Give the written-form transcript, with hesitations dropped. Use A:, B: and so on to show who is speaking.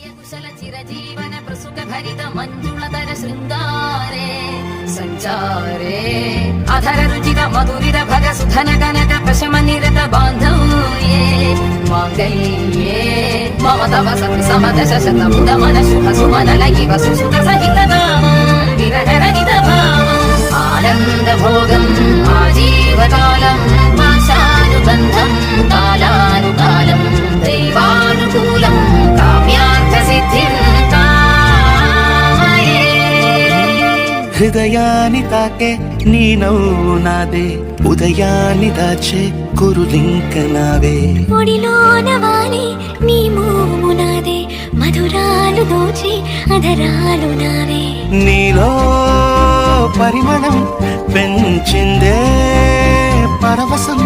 A: కుశల చిరజీవన ప్రసుక భరిత మంజుళధర శృంగారే సంచారే అధర రుచిత మధురిత భగ సుధన కనక ప్రశమ నిరత బాంధవ్యే మాంగళ్యే మమ తవ సతి సమదశ శత ముదమన శుభ సుమనల ఇవ సుసుత సహిత విరహరహిత భావం ఆనంద భోగం ఆజీవకాలం మాసానుబంధం కాలానుకాలం దైవానుకూలం కావ్యార్థ సిద్ధిం కామయే.
B: హృదయాన్ని తాకే నీ నవ్వు నాదే, ఉదయాన్ని దాచే కురులింక నావే.
C: ఒడిలోన వాలే నీ మోము నాదే, మధురాలు దోచే అధరాలు నావే.
B: నీలో పరిమళం పెంచిందే పరవశం,